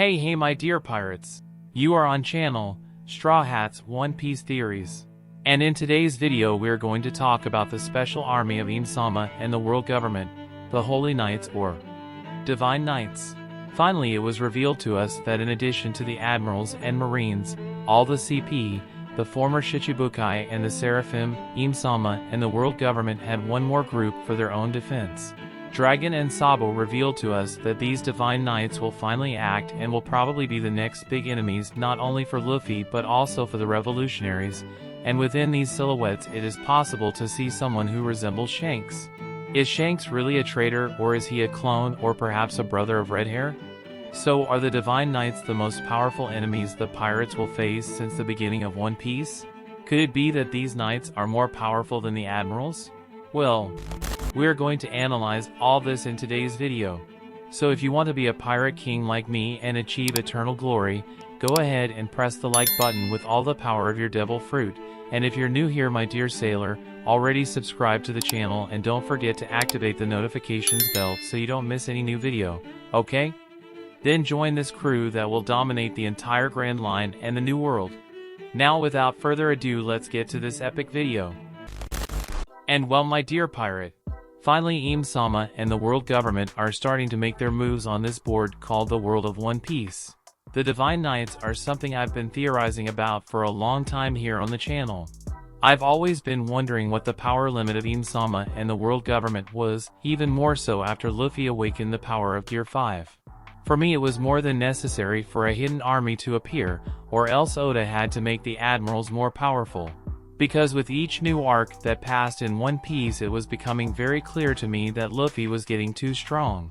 Hey my dear pirates. You are on channel Straw Hat's One Piece Theories. And in today's video we're going to talk about the special army of Im-sama and the world government, the Holy Knights or Divine Knights. Finally it was revealed to us that in addition to the admirals and marines, all the CP, the former Shichibukai and the Seraphim, Im-sama and the world government had one more group for their own defense. Dragon and Sabo revealed to us that these Divine Knights will finally act and will probably be the next big enemies not only for Luffy but also for the revolutionaries, and within these silhouettes it is possible to see someone who resembles Shanks. Is Shanks really a traitor, or is he a clone, or perhaps a brother of Red Hair? So are the Divine Knights the most powerful enemies the pirates will face since the beginning of One Piece? Could it be that these knights are more powerful than the admirals? Well, we are going to analyze all this in today's video. So if you want to be a pirate king like me and achieve eternal glory, go ahead and press the like button with all the power of your devil fruit. And if you're new here my dear sailor, already subscribe to the channel and don't forget to activate the notifications bell so you don't miss any new video, okay? Then join this crew that will dominate the entire Grand Line and the New World. Now without further ado let's get to this epic video. And well my dear pirate, finally Im-sama and the world government are starting to make their moves on this board called the World of One Piece. The Divine Knights are something I've been theorizing about for a long time here on the channel. I've always been wondering what the power limit of Im-sama and the world government was, even more so after Luffy awakened the power of Gear 5. For me it was more than necessary for a hidden army to appear, or else Oda had to make the admirals more powerful. Because with each new arc that passed in One Piece it was becoming very clear to me that Luffy was getting too strong.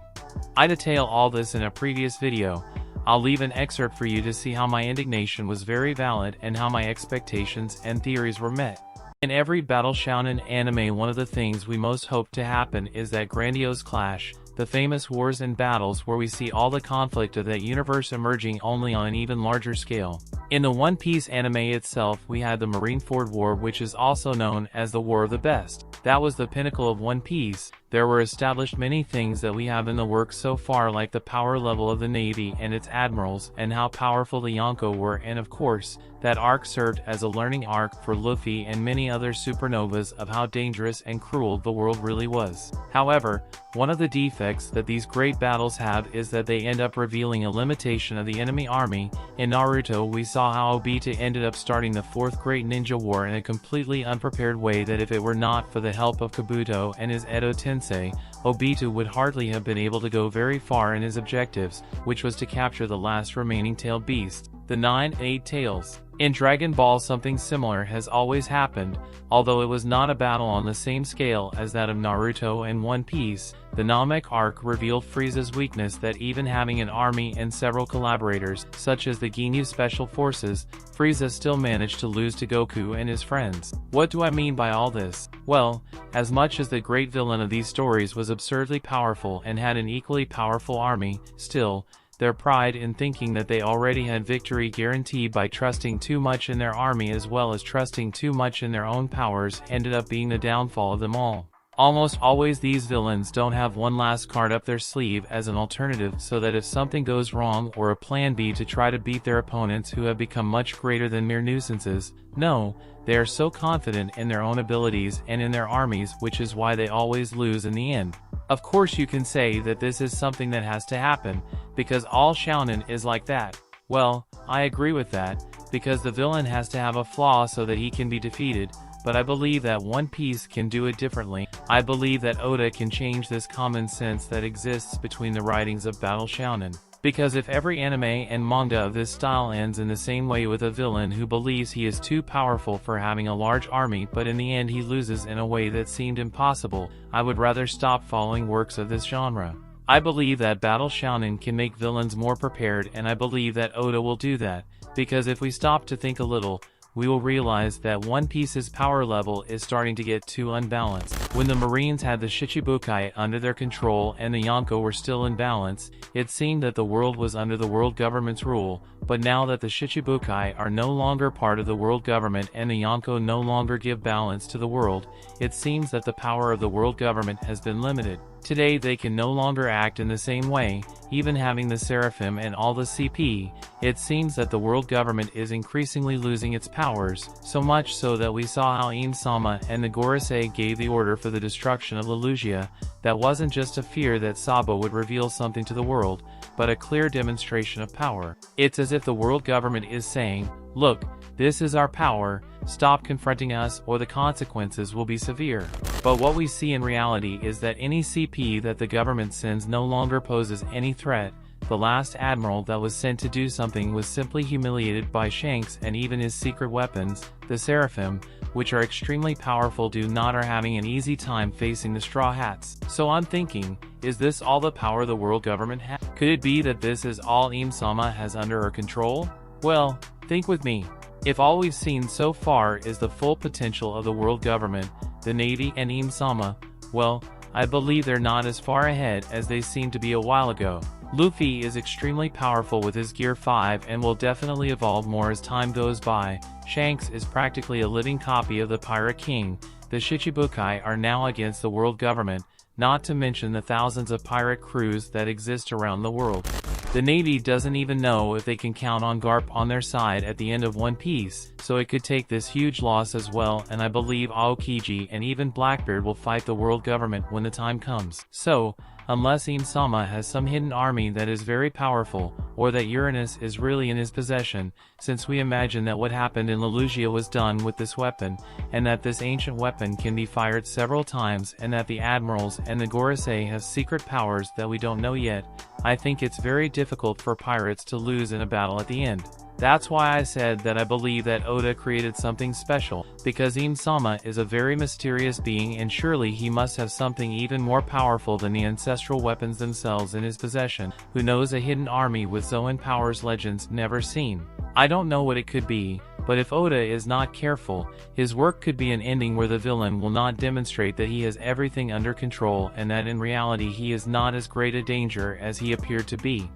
I detail all this in a previous video. I'll leave an excerpt for you to see how my indignation was very valid and how my expectations and theories were met. In every Battle Shonen anime one of the things we most hope to happen is that grandiose clash, the famous wars and battles where we see all the conflict of that universe emerging only on an even larger scale. In the One Piece anime itself we had the Marineford War, which is also known as the War of the Best. That was the pinnacle of One Piece. There were established many things that we have in the works so far, like the power level of the Navy and its admirals and how powerful the Yonko were, and of course, that arc served as a learning arc for Luffy and many other supernovas of how dangerous and cruel the world really was. However, one of the defects that these great battles have is that they end up revealing a limitation of the enemy army. In Naruto we saw how Obita ended up starting the Fourth Great Ninja War in a completely unprepared way that if it were not for the help of Kabuto and his Edo Tensei, Obita would hardly have been able to go very far in his objectives, which was to capture the last remaining tailed beast, the 9-8 tails. In Dragon Ball something similar has always happened, although it was not a battle on the same scale as that of Naruto and One Piece. The Namek arc revealed Frieza's weakness, that even having an army and several collaborators, such as the Ginyu Special Forces, Frieza still managed to lose to Goku and his friends. What do I mean by all this? Well, as much as the great villain of these stories was absurdly powerful and had an equally powerful army, still, their pride in thinking that they already had victory guaranteed by trusting too much in their army as well as trusting too much in their own powers ended up being the downfall of them all. Almost always these villains don't have one last card up their sleeve as an alternative, so that if something goes wrong, or a plan B to try to beat their opponents who have become much greater than mere nuisances. No, they are so confident in their own abilities and in their armies, which is why they always lose in the end. Of course you can say that this is something that has to happen, because all shounen is like that. Well, I agree with that, because the villain has to have a flaw so that he can be defeated, but I believe that One Piece can do it differently. I believe that Oda can change this common sense that exists between the writings of Battle Shonen. Because if every anime and manga of this style ends in the same way, with a villain who believes he is too powerful for having a large army but in the end he loses in a way that seemed impossible, I would rather stop following works of this genre. I believe that Battle Shonen can make villains more prepared, and I believe that Oda will do that, because if we stop to think a little, we will realize that One Piece's power level is starting to get too unbalanced. When the Marines had the Shichibukai under their control and the Yonko were still in balance, it seemed that the world was under the world government's rule, but now that the Shichibukai are no longer part of the world government and the Yonko no longer give balance to the world, it seems that the power of the world government has been limited. Today they can no longer act in the same way, even having the Seraphim and all the CP. It seems that the world government is increasingly losing its powers, so much so that we saw how Ain Sama and the Gorosei gave the order for the destruction of Lelusia. That wasn't just a fear that Saba would reveal something to the world, but a clear demonstration of power. It's as if the world government is saying, look, this is our power, stop confronting us or the consequences will be severe. But what we see in reality is that any CP that the government sends no longer poses any threat. The last admiral that was sent to do something was simply humiliated by Shanks, and even his secret weapons, the Seraphim, which are extremely powerful, are having an easy time facing the Straw Hats. So I'm thinking, is this all the power the world government has? Could it be that this is all Ain Sama has under her control? Well, think with me. If all we've seen so far is the full potential of the world government, the Navy and Ain Sama, well, I believe they're not as far ahead as they seemed to be a while ago. Luffy is extremely powerful with his Gear 5 and will definitely evolve more as time goes by. Shanks is practically a living copy of the Pirate King. The Shichibukai are now against the world government, not to mention the thousands of pirate crews that exist around the world. The Navy doesn't even know if they can count on Garp on their side at the end of One Piece, so it could take this huge loss as well, and I believe Aokiji and even Blackbeard will fight the world government when the time comes. So, unless Ain Sama has some hidden army that is very powerful, or that Uranus is really in his possession, since we imagine that what happened in Lelusia was done with this weapon, and that this ancient weapon can be fired several times, and that the admirals and the Gorosei have secret powers that we don't know yet, I think it's very difficult for pirates to lose in a battle at the end. That's why I said that I believe that Oda created something special, because Ain Sama is a very mysterious being, and surely he must have something even more powerful than the ancestral weapons themselves in his possession. Who knows, a hidden army with Zoan powers legends never seen. I don't know what it could be, but if Oda is not careful, his work could be an ending where the villain will not demonstrate that he has everything under control, and that in reality he is not as great a danger as he appeared to be.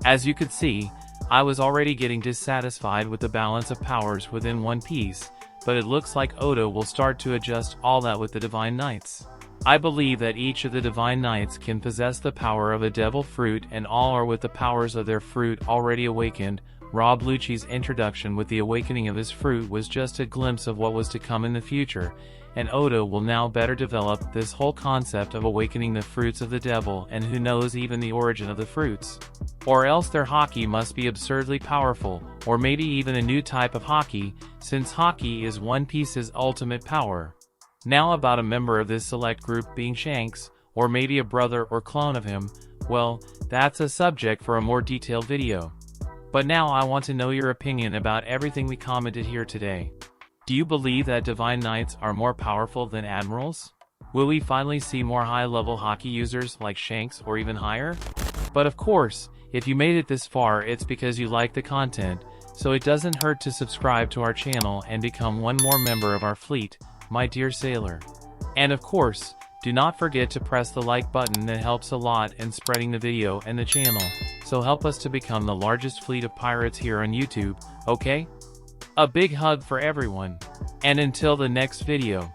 As you could see, I was already getting dissatisfied with the balance of powers within One Piece, but it looks like Oda will start to adjust all that with the Divine Knights. I believe that each of the Divine Knights can possess the power of a devil fruit, and all are with the powers of their fruit already awakened. Rob Lucci's introduction with the awakening of his fruit was just a glimpse of what was to come in the future, and Oda will now better develop this whole concept of awakening the fruits of the devil, and who knows, even the origin of the fruits. Or else their haki must be absurdly powerful, or maybe even a new type of haki, since haki is One Piece's ultimate power. Now about a member of this select group being Shanks, or maybe a brother or clone of him, well, that's a subject for a more detailed video. But now I want to know your opinion about everything we commented here today. Do you believe that Divine Knights are more powerful than Admirals? Will we finally see more high-level haki users like Shanks or even higher? But of course, if you made it this far, it's because you like the content, so it doesn't hurt to subscribe to our channel and become one more member of our fleet, my dear sailor. And of course, do not forget to press the like button, that helps a lot in spreading the video and the channel, so help us to become the largest fleet of pirates here on YouTube, okay? A big hug for everyone, and until the next video.